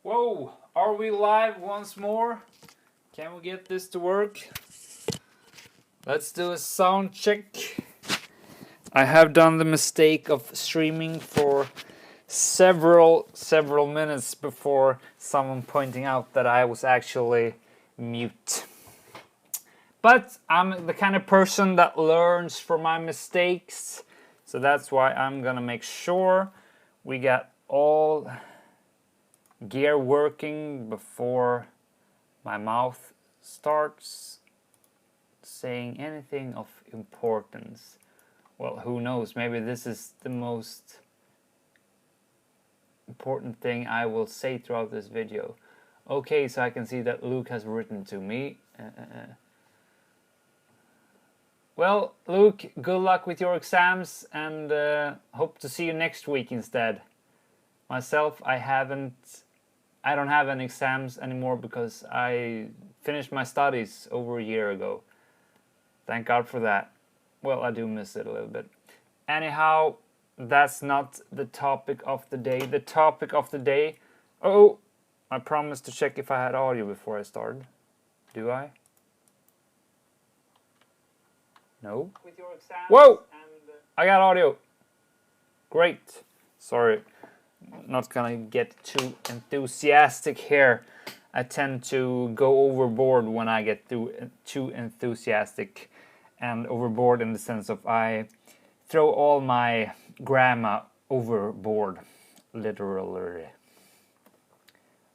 Whoa, are we live once more? Can we get this to work? Let's do a sound check. I have done the mistake of streaming for several minutes before someone pointing out that I was actually mute. But I'm the kind of person that learns from my mistakes, so that's why I'm gonna make sure we got all gear working before my mouth starts saying anything of importance. Well, who knows, maybe this is the most important thing I will say throughout this video. Okay, so I can see that Luke has written to me. Well, Luke, good luck with your exams, and hope to see you next week instead. Myself, I don't have any exams anymore because I finished my studies over a year ago. Thank God for that. Well, I do miss it a little bit. Anyhow, that's not the topic of the day. The topic of the day... Oh, I promised to check if I had audio before I started. Do I? No? With your exams. Whoa! I got audio. Great. Sorry. Not gonna get too enthusiastic here. I tend to go overboard when I get too enthusiastic, and overboard in the sense of I throw all my grammar overboard, literally.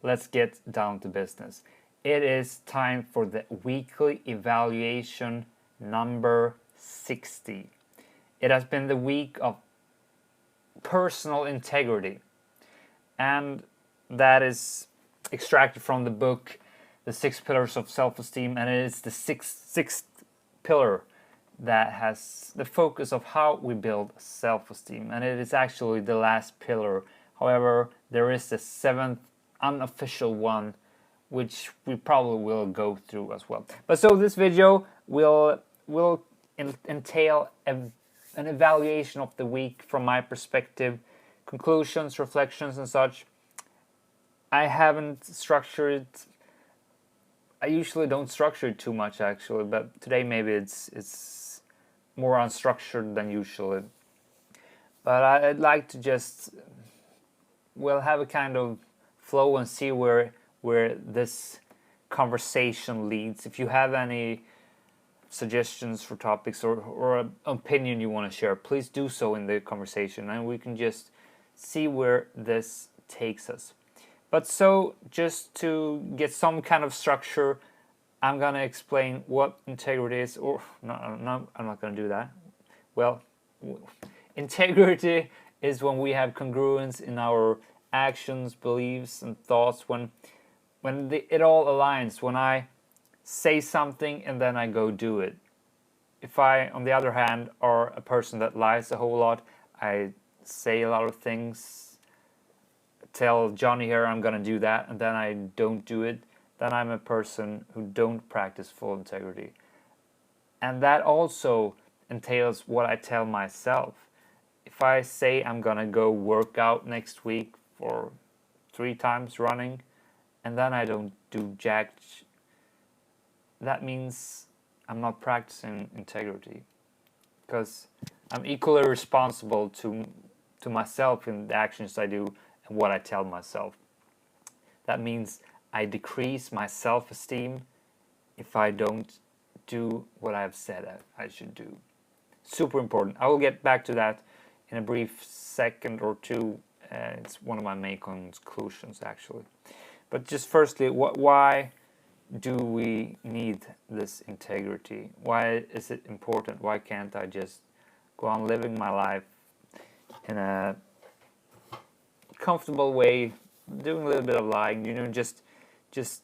Let's get down to business. It is time for the weekly evaluation number 60. It has been the week of personal integrity, and that is extracted from the book The Six Pillars of Self-Esteem, and it is the sixth pillar that has the focus of how we build self-esteem, and it is actually the last pillar. However, there is a seventh unofficial one which we probably will go through as well. But so this video will entail an evaluation of the week from my perspective, conclusions, reflections and such. I haven't structured it. I usually don't structure it too much actually, but today maybe it's more unstructured than usually. But I'd like to just have a kind of flow and see where this conversation leads. If you have any suggestions for topics or an opinion you want to share, please do so in the conversation, and we can just see where this takes us. But so, just to get some kind of structure, I'm gonna explain what integrity is, or no, I'm not gonna do that. Well, integrity is when we have congruence in our actions, beliefs, and thoughts, when it all aligns, when I say something and then I go do it. If I, on the other hand, are a person that lies a whole lot, I say a lot of things, tell Johnny here I'm gonna do that, and then I don't do it, then I'm a person who don't practice full integrity. And that also entails what I tell myself. If I say I'm gonna go work out next week for 3 times running, and then I don't do jack, that means I'm not practicing integrity, because I'm equally responsible to myself in the actions I do and what I tell myself. That means I decrease my self-esteem if I don't do what I've said I should do. Super important. I will get back to that in a brief second or two. It's one of my main conclusions actually. But just firstly, why do we need this integrity? Why is it important? Why can't I just go on living my life in a comfortable way, doing a little bit of lying, just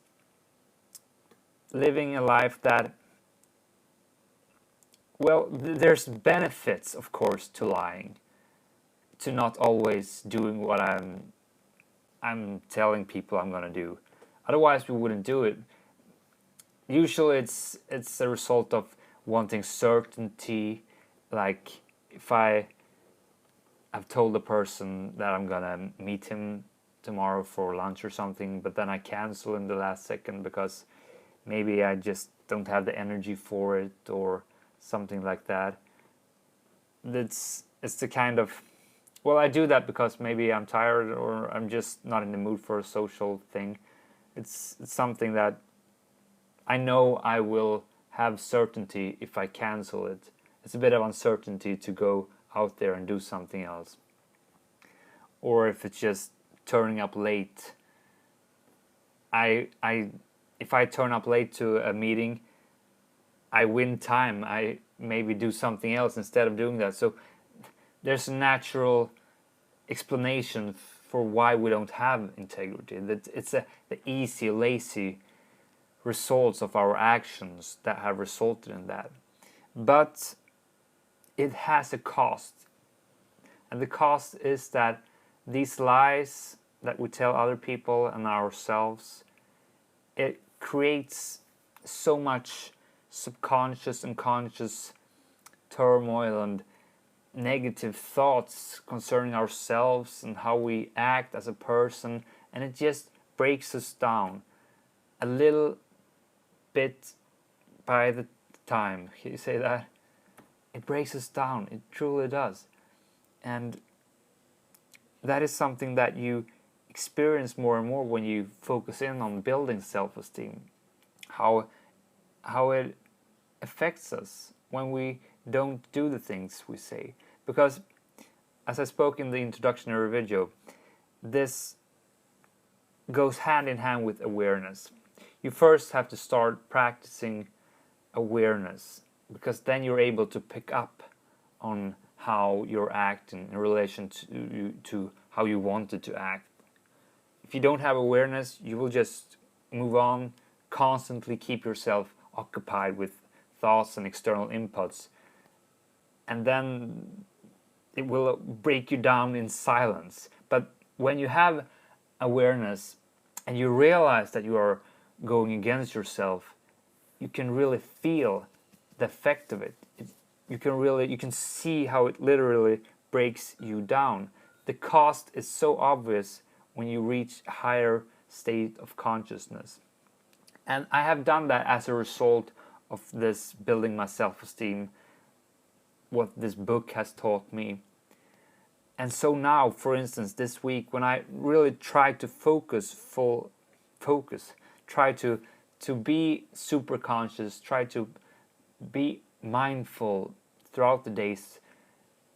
living a life that, well, there's benefits, of course, to lying, to not always doing what I'm telling people I'm gonna do. Otherwise, we wouldn't do it. Usually, it's a result of wanting certainty. Like if I've told the person that I'm gonna meet him tomorrow for lunch or something, but then I cancel in the last second because maybe I just don't have the energy for it or something like that. It's the kind of, well, I do that because maybe I'm tired or I'm just not in the mood for a social thing. It's something that I know I will have certainty if I cancel it. It's a bit of uncertainty to go out there and do something else. Or if it's just turning up late. If I turn up late to a meeting, I win time. I maybe do something else instead of doing that. So there's a natural explanation for why we don't have integrity. That it's the easy, lazy results of our actions that have resulted in that. But it has a cost. And the cost is that these lies that we tell other people and ourselves, it creates so much subconscious and conscious turmoil and negative thoughts concerning ourselves and how we act as a person, and it just breaks us down a little bit by the time. Can you say that? It breaks us down. It truly does. And that is something that you experience more and more when you focus in on building self-esteem. How it affects us when we don't do the things we say. Because, as I spoke in the introductionary video, this goes hand in hand with awareness. You first have to start practicing awareness, because then you're able to pick up on how you're acting in relation to how you wanted to act. If you don't have awareness, you will just move on, constantly keep yourself occupied with thoughts and external inputs, and then it will break you down in silence. But when you have awareness and you realize that you are going against yourself, you can really feel the effect of it. You can see how it literally breaks you down. The cost is so obvious when you reach a higher state of consciousness. And I have done that as a result of this building my self-esteem, what this book has taught me. And so now, for instance, this week, when I really try to full focus, try to be super conscious, try to be mindful throughout the days,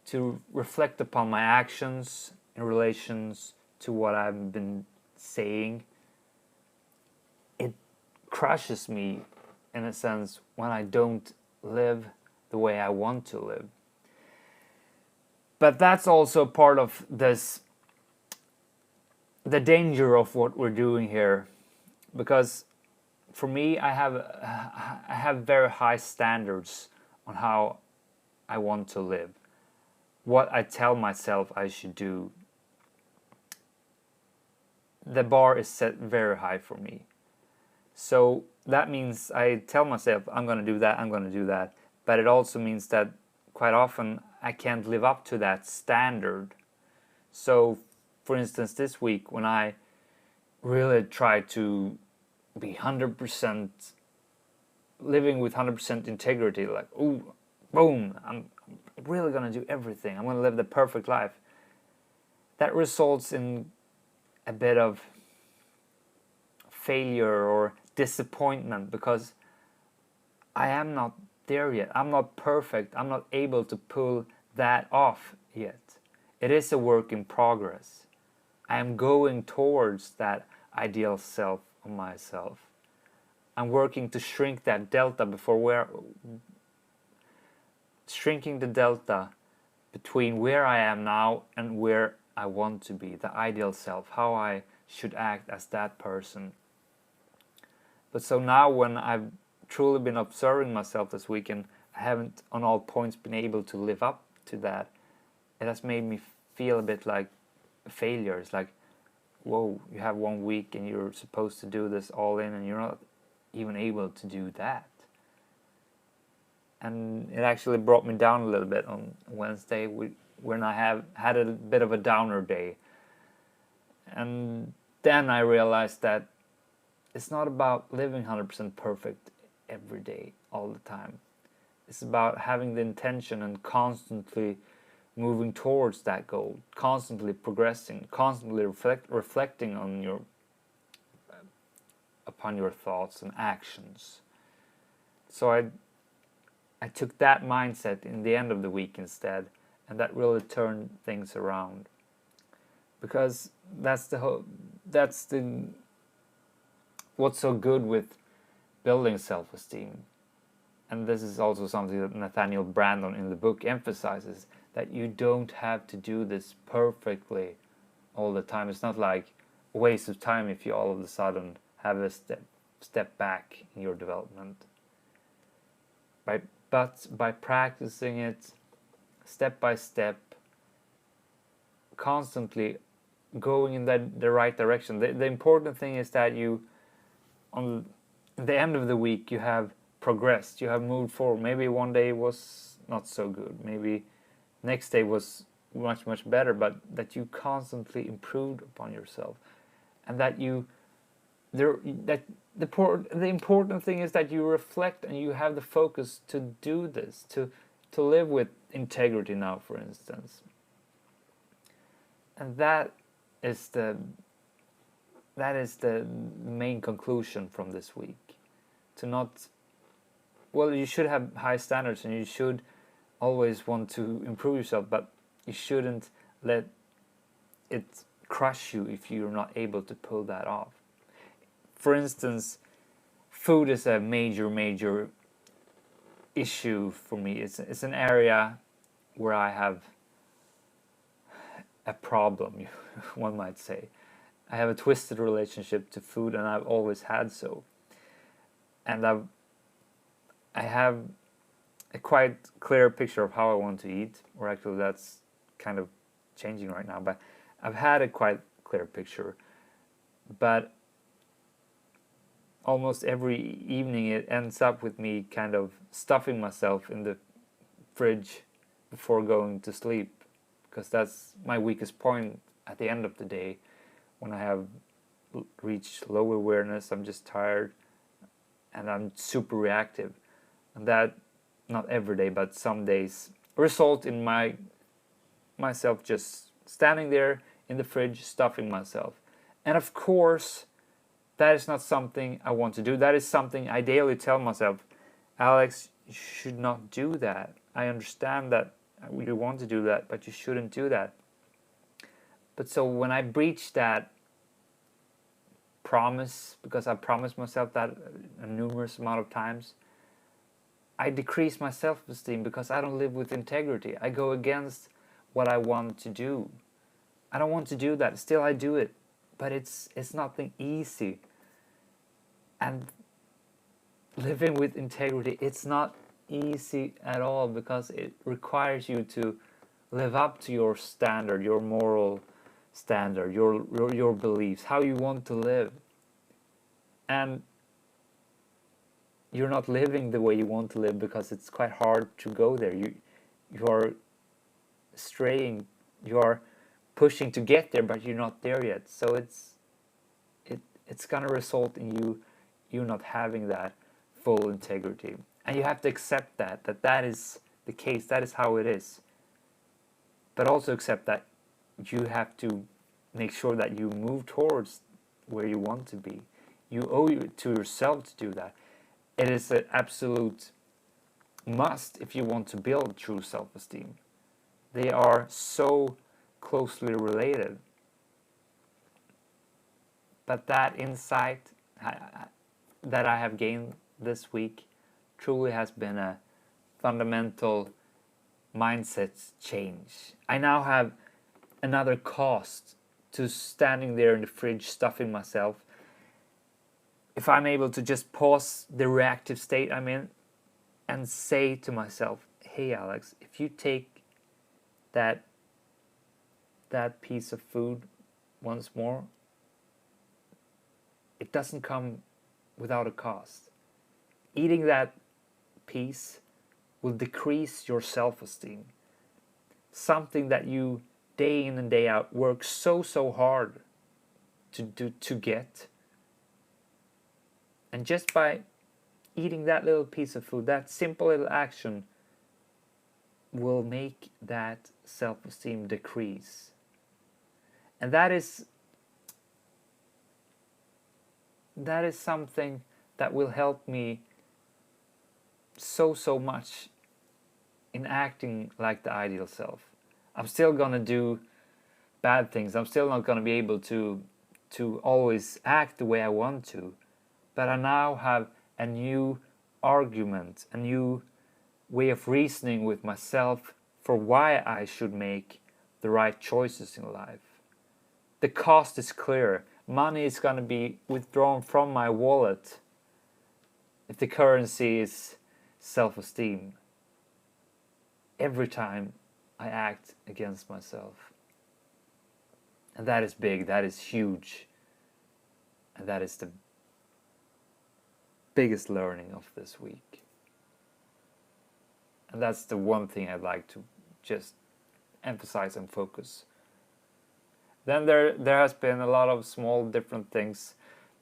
to reflect upon my actions in relations to what I've been saying, it crushes me in a sense when I don't live the way I want to live. But that's also part of this, the danger of what we're doing here, because for me, I have very high standards on how I want to live, what I tell myself I should do. The bar is set very high for me. So that means I tell myself I'm going to do that, I'm going to do that. But it also means that quite often I can't live up to that standard. So, for instance, this week when I really tried to be 100% living with 100% integrity, like, ooh, boom, I'm really gonna do everything, I'm gonna live the perfect life, that results in a bit of failure or disappointment, because I am not there yet. I'm not perfect. I'm not able to pull that off yet. It is a work in progress. I am going towards that ideal self of myself. I'm working to shrink that delta shrinking the delta between where I am now and where I want to be, the ideal self, how I should act as that person. But so now when I've truly been observing myself this weekend, I haven't on all points been able to live up to that. It has made me feel a bit like a failure. It's like, whoa, you have 1 week and you're supposed to do this all in and you're not even able to do that. And it actually brought me down a little bit on Wednesday when I have had a bit of a downer day. And then I realized that it's not about living 100% perfect every day, all the time. It's about having the intention and constantly moving towards that goal, constantly progressing, constantly reflecting on upon your thoughts and actions. So I took that mindset in the end of the week instead, and that really turned things around. Because that's what's so good with building self-esteem. And this is also something that Nathaniel Branden in the book emphasizes, that you don't have to do this perfectly all the time. It's not like a waste of time if you all of a sudden have a step back in your development. But by practicing it step by step, constantly going in the right direction. The important thing is that you, on the end of the week, you have progressed, you have moved forward. Maybe one day was not so good, maybe next day was much better, but that you constantly improved upon yourself, and that the important thing is that you reflect and you have the focus to do this, to live with integrity now, for instance. And that is the main conclusion from this week. To not, well, you should have high standards and you should always want to improve yourself, but you shouldn't let it crush you if you're not able to pull that off. For instance, food is a major issue for me. It's an area where I have a problem, one might say. I have a twisted relationship to food, and I've always had so. And I have a quite clear picture of how I want to eat, or actually that's kind of changing right now, but I've had a quite clear picture. But almost every evening it ends up with me kind of stuffing myself in the fridge before going to sleep, because that's my weakest point at the end of the day, when I have reached low awareness. I'm just tired and I'm super reactive, and that, not every day but some days, result in myself just standing there in the fridge stuffing myself. And of course that is not something I want to do. That is something I daily tell myself, Alex, you should not do that. I understand that you want to do that, but you shouldn't do that. But so when I breach that promise, because I promised myself that a numerous amount of times, I decrease my self-esteem because I don't live with integrity. I go against what I want to do. I don't want to do that. Still I do it. But it's nothing easy. And living with integrity, it's not easy at all, because it requires you to live up to your standard, your moral standard, your beliefs, how you want to live. And you're not living the way you want to live because it's quite hard to go there. You are straying, you are pushing to get there, but you're not there yet. So it's gonna result in you not having that full integrity. And you have to accept that is the case, that is how it is. But also accept that you have to make sure that you move towards where you want to be. You owe it to yourself to do that. It is an absolute must if you want to build true self-esteem. They are so closely related. But that insight that I have gained this week truly has been a fundamental mindset change. I now have another cost to standing there in the fridge stuffing myself. If I'm able to just pause the reactive state I'm in and say to myself, hey Alex, if you take that piece of food once more, it doesn't come without a cost. Eating that piece will decrease your self-esteem. Something that you day in and day out work so hard to get. And just by eating that little piece of food, that simple little action will make that self-esteem decrease. And that is something that will help me so much in acting like the ideal self. I'm still gonna do bad things. I'm still not gonna be able to always act the way I want to. But I now have a new argument, a new way of reasoning with myself for why I should make the right choices in life. The cost is clear. Money is going to be withdrawn from my wallet if the currency is self-esteem. Every time I act against myself. And that is big, that is huge. And that is the biggest learning of this week. And that's the one thing I'd like to just emphasize and focus. Then there has been a lot of small different things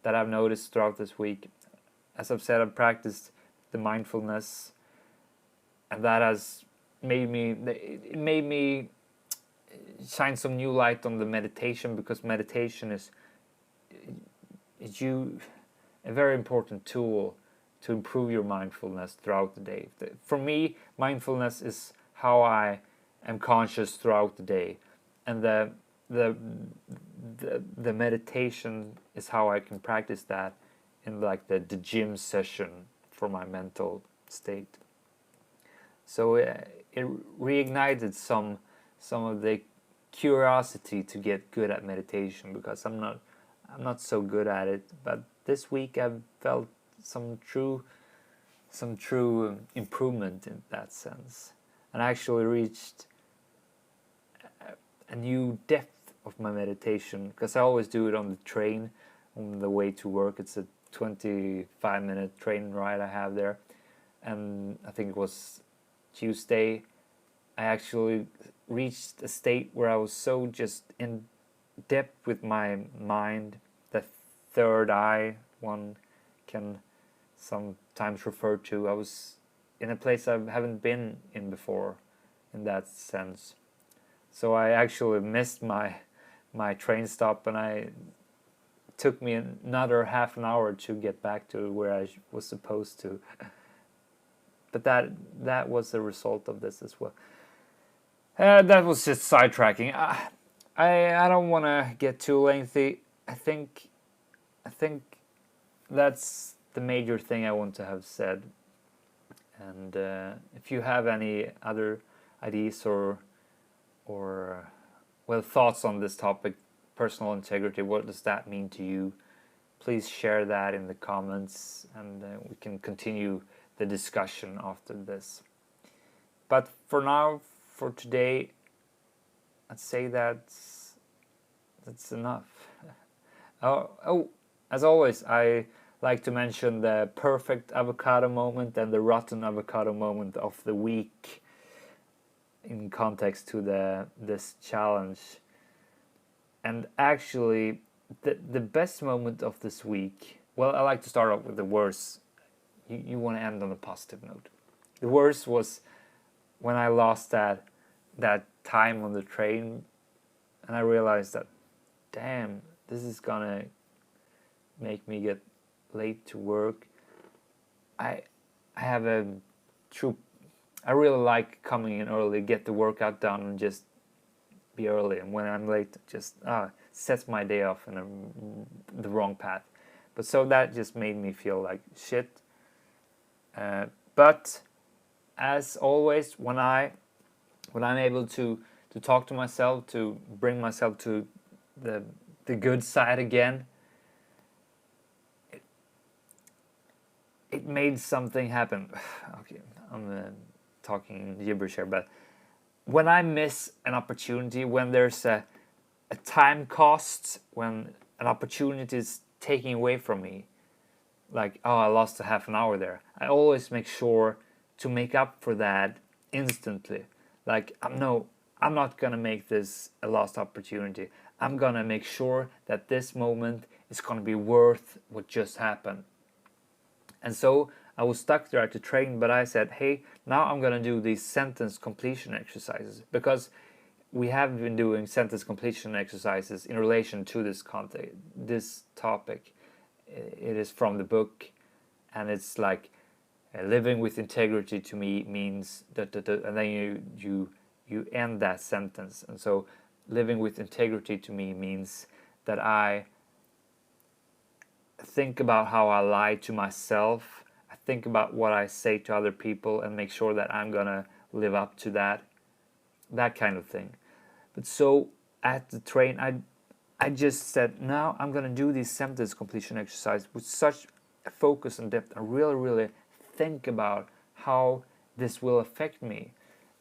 that I've noticed throughout this week. As I've said, I've practiced the mindfulness, and that has made me shine some new light on the meditation, because meditation is a very important tool to improve your mindfulness throughout the day. For me, mindfulness is how I am conscious throughout the day, and the meditation is how I can practice that in like the gym session for my mental state. So it reignited some of the curiosity to get good at meditation, because I'm not so good at it. But this week I've felt some true improvement in that sense, and I actually reached a new depth of my meditation, because I always do it on the train on the way to work. It's a 25-minute train ride I have there, and I think it was Tuesday I actually reached a state where I was so just in depth with my mind, the third eye one can sometimes refer to. I was in a place I haven't been in before in that sense. So I actually missed my train stop, and it took me another half an hour to get back to where I was supposed to. But that was the result of this as well. That was just sidetracking. I don't want to get too lengthy. I think that's the major thing I want to have said. And if you have any other ideas or thoughts on this topic, personal integrity, what does that mean to you? Please share that in the comments, and we can continue the discussion after this. But for now, for today, I'd say that's enough. Oh, as always, I like to mention the perfect avocado moment and the rotten avocado moment of the week in context to this challenge. And actually, the best moment of this week, well, I like to start off with the worst. You want to end on a positive note. The worst was when I lost that time on the train, and I realized that, damn, this is gonna make me get late to work. I have a true. I really like coming in early, get the workout done, and just be early. And when I'm late, just sets my day off in the wrong path. But so that just made me feel like shit. But as always, when I'm able to talk to myself, to bring myself to the good side again, it made something happen. Okay, I'm talking gibberish here, but when I miss an opportunity, when there's a time cost, when an opportunity is taken away from me, like, oh, I lost a half an hour there, I always make sure to make up for that instantly. Like, I'm not going to make this a lost opportunity. I'm going to make sure that this moment is going to be worth what just happened. And so I was stuck there at the train, but I said, hey, now I'm going to do these sentence completion exercises, because we have been doing sentence completion exercises in relation to this content, this topic. It is from the book, and it's like living with integrity to me means that, and then you end that sentence. And so living with integrity to me means that I think about how I lie to myself. I think about what I say to other people and make sure that I'm gonna live up to that kind of thing. But so at the train, I just said, now I'm gonna do these sentence completion exercise with such focus and depth and really think about how this will affect me.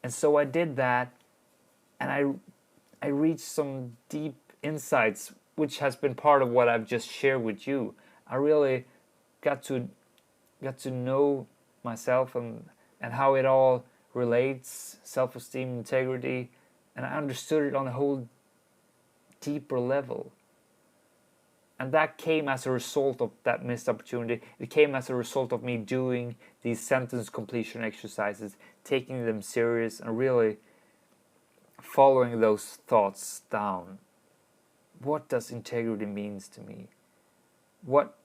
And so I did that, and I reached some deep insights, which has been part of what I've just shared with you. I really got to know myself and how it all relates, self-esteem, integrity, and I understood it on a whole deeper level. And that came as a result of that missed opportunity. It came as a result of me doing these sentence completion exercises, taking them serious and really following those thoughts down. What does integrity mean to me? What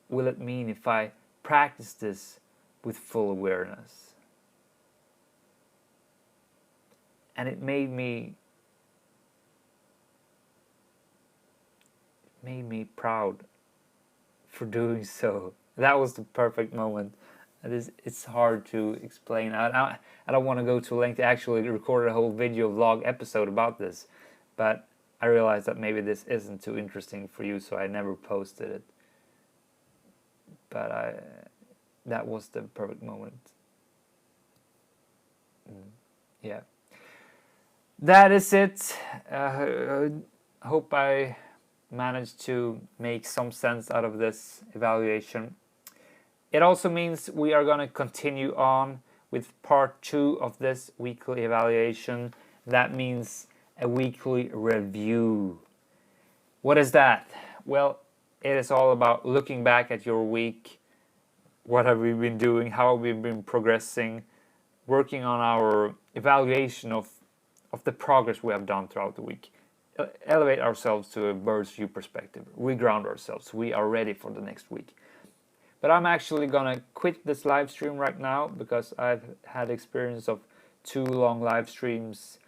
will it mean if I practice this with full awareness? And it made me proud for doing so. That was the perfect moment. It's hard to explain. I don't want to go to length to actually record a whole video vlog episode about this, but I realized that maybe this isn't too interesting for you, so I never posted it. But that was the perfect moment. Yeah. That is it. Hope I managed to make some sense out of this evaluation. It also means we are going to continue on with part 2 of this weekly evaluation. That means a weekly review. What is that? Well, it is all about looking back at your week. What have we been doing? How have we been progressing? Working on our evaluation of the progress we have done throughout the week. Elevate ourselves to a bird's view perspective. Reground ourselves. We are ready for the next week. But I'm actually gonna quit this live stream right now, because I've had experience of 2 long live streams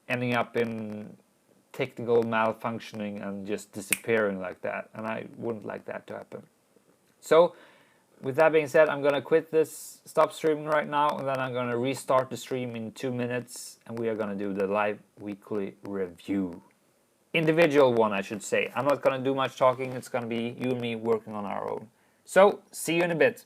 ending up in technical malfunctioning and just disappearing like that, and I wouldn't like that to happen. So with that being said, I'm gonna quit this, stop streaming right now, and then I'm gonna restart the stream in 2 minutes, and we are gonna do the live weekly review. Individual one, I should say. I'm not gonna do much talking. It's gonna be you and me working on our own. So, see you in a bit.